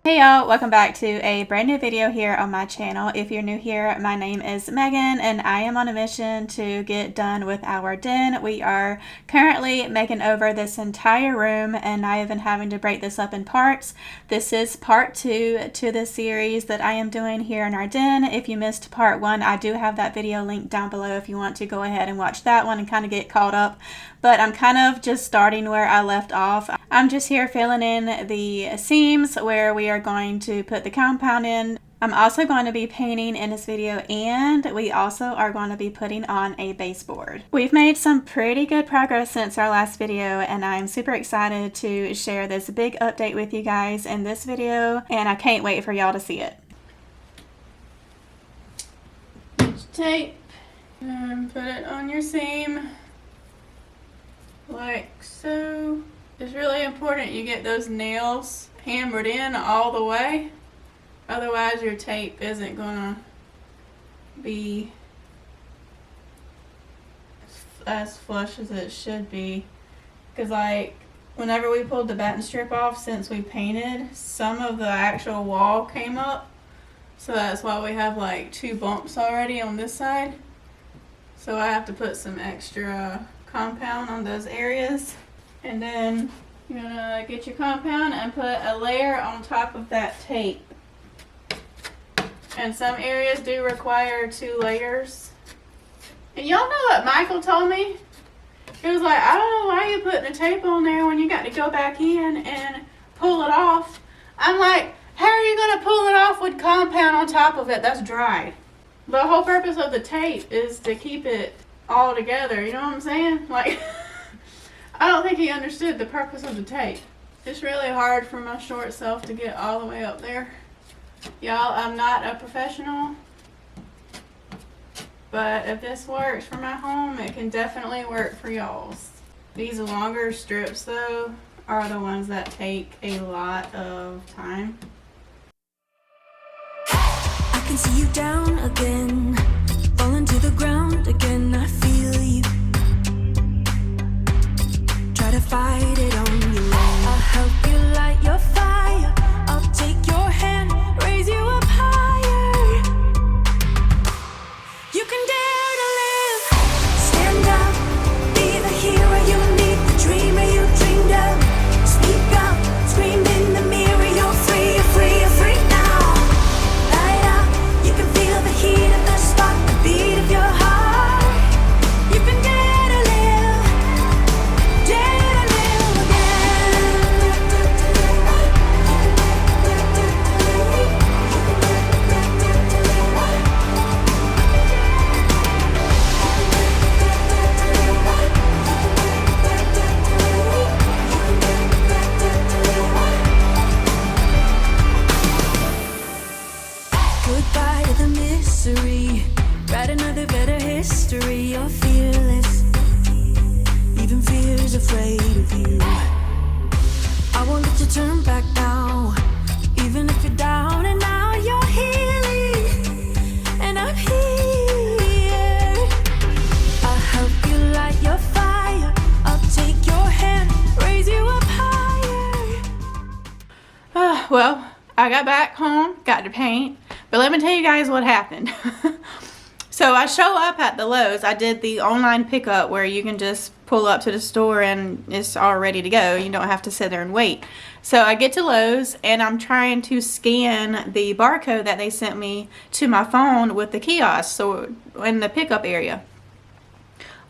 Hey y'all, welcome back to a brand new video here on my channel. If you're new here, my name is Megan and I am on a mission to get done with our den. We are currently making over this entire room and I have been having to break this up in parts. This is part 2 to the series that I am doing here in our den. If you missed part 1, I do have that video linked down below if you want to go ahead and watch that one and kind of get caught up. But I'm kind of just starting where I left off. I'm just here filling in the seams where we are going to put the compound in. I'm also going to be painting in this video, and we also are going to be putting on a baseboard. We've made some pretty good progress since our last video, and I'm super excited to share this big update with you guys in this video, and I can't wait for y'all to see it. Tape and put it on your seam like so. It's really important you get those nails hammered in all the way, otherwise your tape isn't gonna be as flush as it should be. Because like whenever we pulled the batten strip off, since we painted, some of the actual wall came up, so that's why we have like 2 bumps already on this side. So I have to put some extra compound on those areas. And then you're gonna get your compound and put a layer on top of that tape. And some areas do require 2 layers. And y'all know what Michael told me? He was like, I don't know why you're putting the tape on there when you got to go back in and pull it off. I'm like, how are you gonna pull it off with compound on top of it that's dried? The whole purpose of the tape is to keep it all together, you know what I'm saying? Like, I don't think he understood the purpose of the tape. It's really hard for my short self to get all the way up there. Y'all, I'm not a professional, but if this works for my home, it can definitely work for y'all's. These longer strips though are the ones that take a lot of time. I can see you down again, falling to the ground again. I feel you. Try to fight it on your own. I'll help you light your fire. I'll take your hand, raise you up higher. You can dare to live. Stand up, be the hero you need, the dreamer you dreamed of. Speak up, scream in the mirror. You're free, you're free, you're free now. Light up, you can feel the heat of the spark, the beat of your heart. You can dare to live, dare. Goodbye to the misery. Write another better history. You're fearless. Even fear's afraid of you. I won't let you turn back now. Even if you're down and now you're healing. And I'm here. I'll help you light your fire. I'll take your hand, raise you up higher. Well, I got back home, got to paint. But let me tell you guys what happened. So I show up at the Lowe's. I did the online pickup where you can just pull up to the store and it's all ready to go. You don't have to sit there and wait. So I get to Lowe's and I'm trying to scan the barcode that they sent me to my phone with the kiosk, so in the pickup area.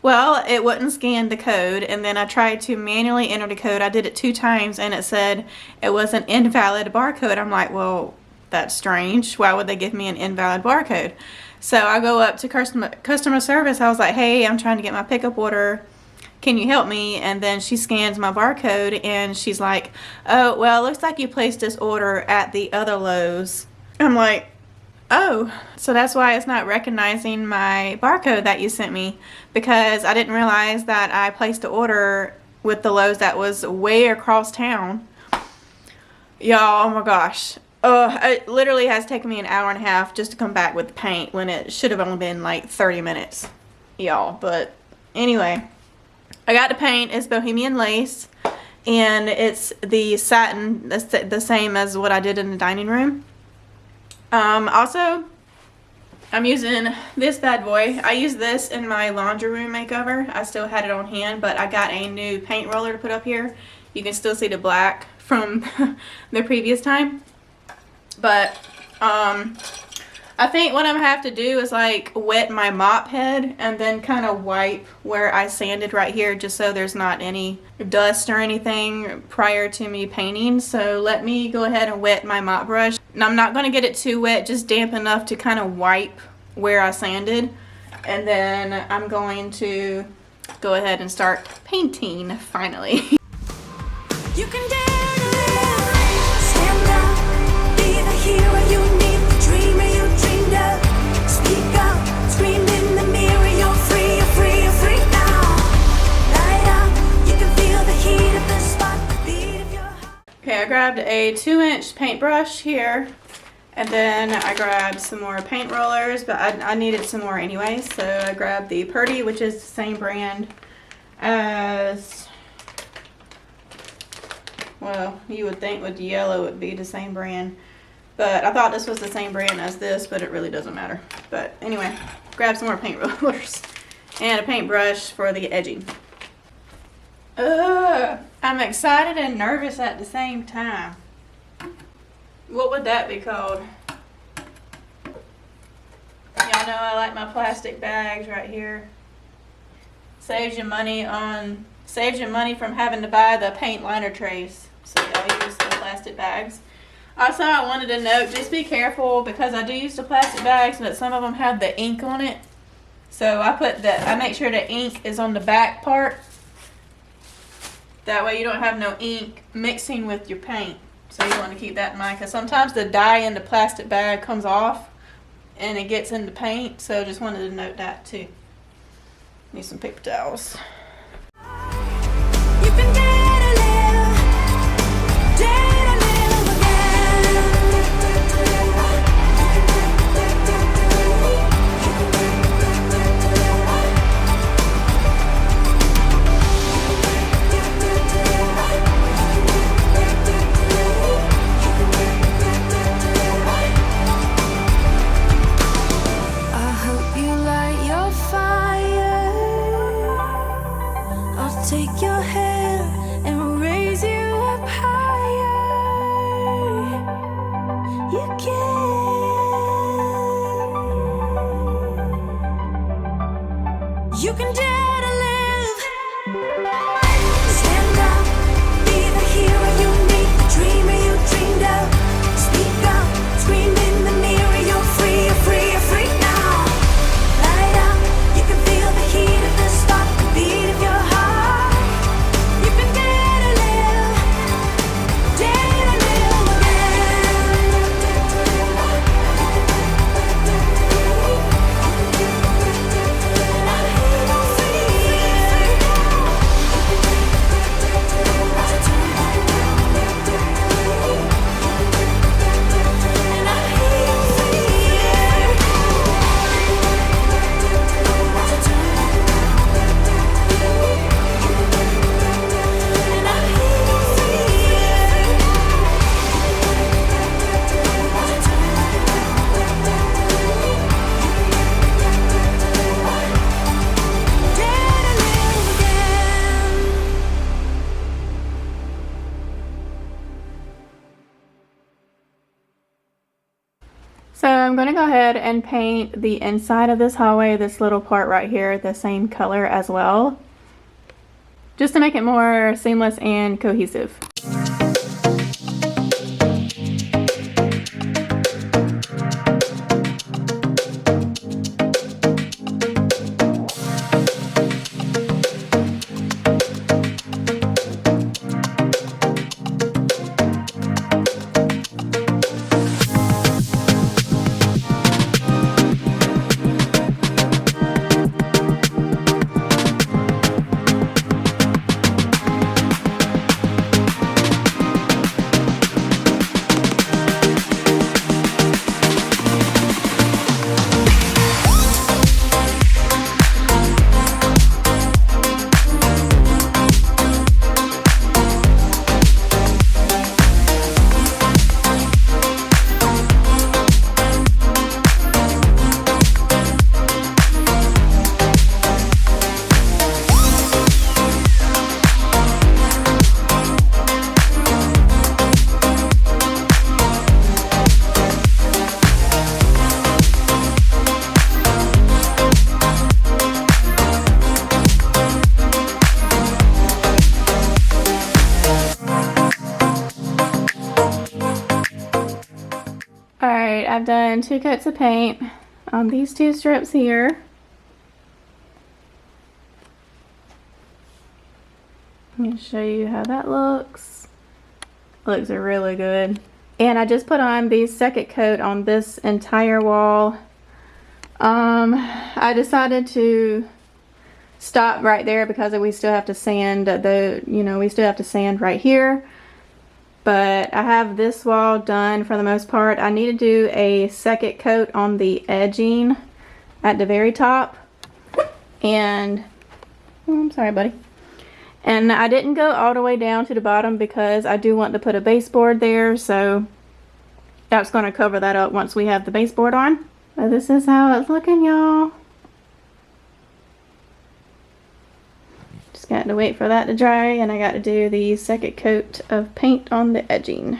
Well, it wouldn't scan the code, and then I tried to manually enter the code. I did it 2 times and it said it was an invalid barcode. I'm like, well, that's strange. Why would they give me an invalid barcode? So I go up to customer service. I was like, hey, I'm trying to get my pickup order. Can you help me? And then she scans my barcode and she's like, oh, well, it looks like you placed this order at the other Lowe's. I'm like, oh, so that's why it's not recognizing my barcode that you sent me, because I didn't realize that I placed the order with the Lowe's that was way across town. Y'all, oh my gosh. It literally has taken me an hour and a half just to come back with the paint when it should have only been like 30 minutes, y'all. But anyway, I got the paint. It's Bohemian Lace. and it's the satin, the same as what I did in the dining room. Also, I'm using this bad boy. I used this in my laundry room makeover. I still had it on hand, but I got a new paint roller to put up here. You can still see the black from the previous time. But I think what I'm gonna have to do is like wet my mop head and then kind of wipe where I sanded right here, just so there's not any dust or anything prior to me painting. So let me go ahead and wet my mop brush. And I'm not gonna get it too wet, just damp enough to kind of wipe where I sanded. And then I'm going to go ahead and start painting finally. You can dare to live, stand up, be the hero you need, the dreamer you dreamed of. Speak up, scream in the mirror, you're free, you're free, you're free now. Light up, you can feel the heat of the spot, the beat of your heart. Okay, I grabbed a 2-inch paintbrush here, and then I grabbed some more paint rollers, but I needed some more anyway, so I grabbed the Purdy, which is the same brand as, well, you would think with the yellow it would be the same brand, but I thought this was the same brand as this, but it really doesn't matter. But anyway, grab some more paint rollers and a paintbrush for the edging. I'm excited and nervous at the same time. What would that be called? Y'all know I like my plastic bags right here. Saves you money from having to buy the paint liner trays. So y'all use the plastic bags. Also, I wanted to note, just be careful because I do use the plastic bags, but some of them have the ink on it. So I make sure the ink is on the back part. That way you don't have no ink mixing with your paint. So you want to keep that in mind, because sometimes the dye in the plastic bag comes off and it gets in the paint. So just wanted to note that too. Need some paper towels. You can dare to live, dare to live I'll help you light your fire. I'll take your hand and raise you up higher. You can dare to live. Stand up, be the hero you need, the dreamer you dreamed of. Speak up, scream in the mirror, you're free, you're free, you're free now. Light up, you can feel the heat of the spot, the beat of your heart. You can dare to live So I'm going to go ahead and paint the inside of this hallway, this little part right here, the same color as well, just to make it more seamless and cohesive. Alright, I've done 2 coats of paint on these 2 strips here. Let me show you how that looks. Looks really good. And I just put on the second coat on this entire wall. I decided to stop right there because we still have to sand we still have to sand right here. But I have this wall done for the most part. I need to do a second coat on the edging at the very top. And, oh, I'm sorry, buddy. And I didn't go all the way down to the bottom because I do want to put a baseboard there. So that's going to cover that up once we have the baseboard on. But this is how it's looking, y'all. Just got to wait for that to dry, and I got to do the second coat of paint on the edging.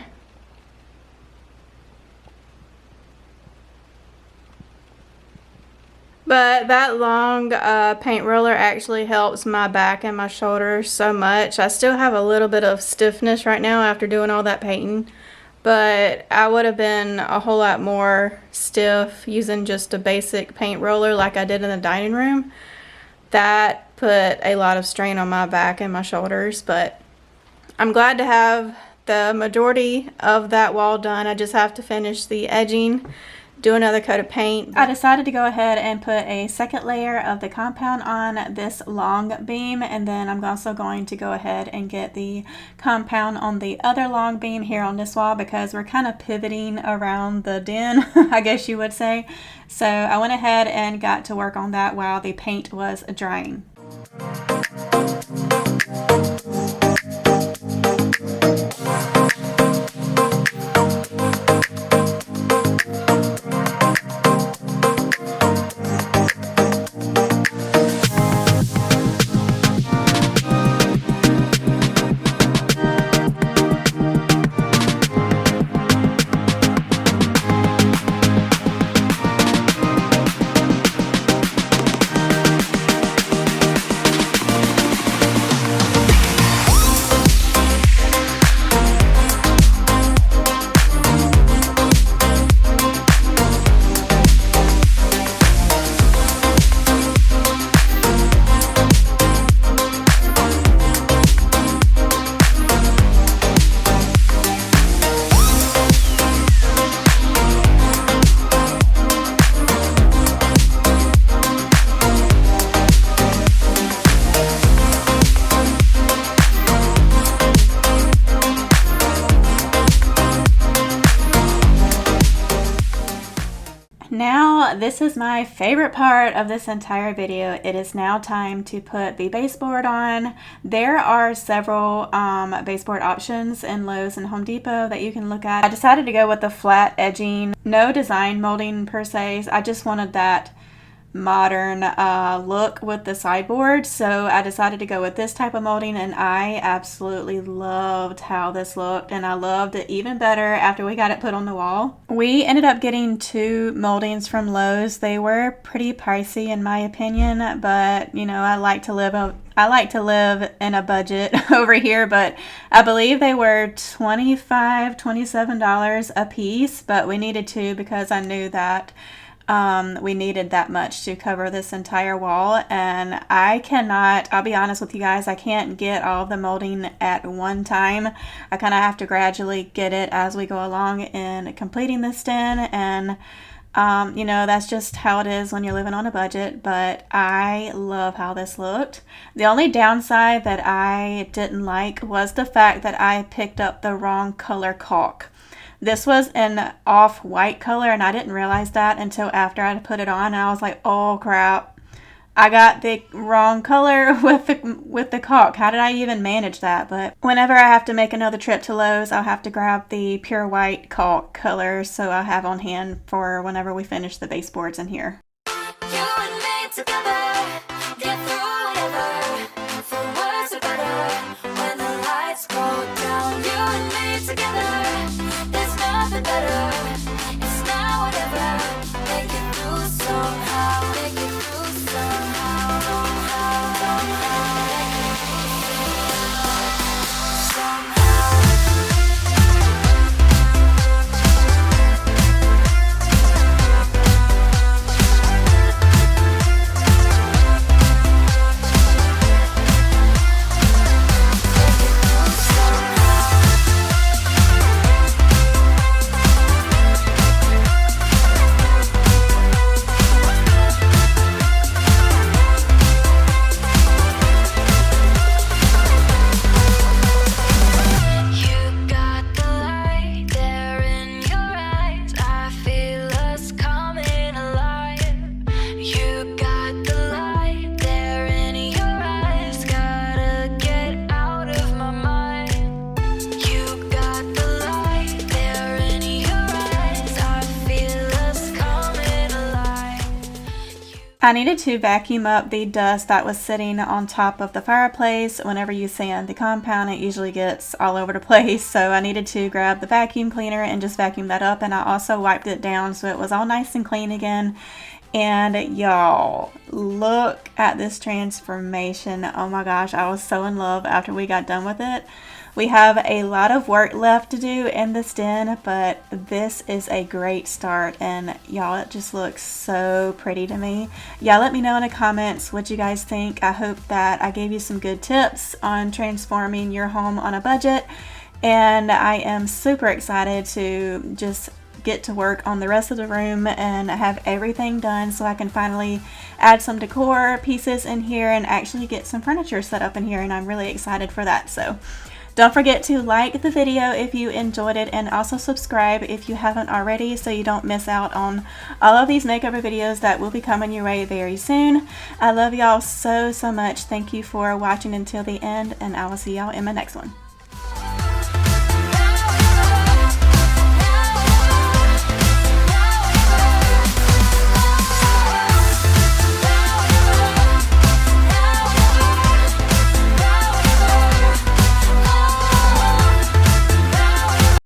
But that long paint roller actually helps my back and my shoulders so much. I still have a little bit of stiffness right now after doing all that painting, but I would have been a whole lot more stiff using just a basic paint roller like I did in the dining room. That put a lot of strain on my back and my shoulders, but I'm glad to have the majority of that wall done. I just have to finish the edging, do another coat of paint. I decided to go ahead and put a second layer of the compound on this long beam, and then I'm also going to go ahead and get the compound on the other long beam here on this wall because we're kind of pivoting around the den, I guess you would say. So I went ahead and got to work on that while the paint was drying. Now, this is my favorite part of this entire video. It is now time to put the baseboard on. There are several baseboard options in Lowe's and Home Depot that you can look at. I decided to go with the flat edging, no design molding per se. I just wanted that modern look with the sideboard, so I decided to go with this type of molding, and I absolutely loved how this looked, and I loved it even better after we got it put on the wall. We ended up getting 2 moldings from Lowe's. They were pretty pricey in my opinion, but you know, I like to live in a budget over here, but I believe they were $25, $27 a piece, but we needed 2 because I knew that we needed that much to cover this entire wall, and I'll be honest with you guys, I can't get all of the molding at one time. I kind of have to gradually get it as we go along in completing this den, and you know, that's just how it is when you're living on a budget, but I love how this looked. The only downside that I didn't like was the fact that I picked up the wrong color caulk. This was an off-white color, and I didn't realize that until after I put it on, and I was like, oh crap, I got the wrong color with the caulk. How did I even manage that? But whenever I have to make another trip to Lowe's, I'll have to grab the pure white caulk color so I have on hand for whenever we finish the baseboards in here. You and me together, get through whatever, for worse or better, when the lights go down. You and me together, there's nothing better, it's now whatever, make it through somehow, make it through somehow, somehow, somehow. I needed to vacuum up the dust that was sitting on top of the fireplace. Whenever you sand the compound, it usually gets all over the place. So I needed to grab the vacuum cleaner and just vacuum that up. And I also wiped it down so it was all nice and clean again. And y'all, look at this transformation. Oh my gosh, I was so in love after we got done with it. We have a lot of work left to do in this den, but this is a great start, and y'all, it just looks so pretty to me. Y'all let me know in the comments what you guys think. I hope that I gave you some good tips on transforming your home on a budget, and I am super excited to just get to work on the rest of the room and have everything done so I can finally add some decor pieces in here and actually get some furniture set up in here, and I'm really excited for that. So don't forget to like the video if you enjoyed it, and also subscribe if you haven't already so you don't miss out on all of these makeover videos that will be coming your way very soon. I love y'all so much. Thank you for watching until the end, and I will see y'all in my next one.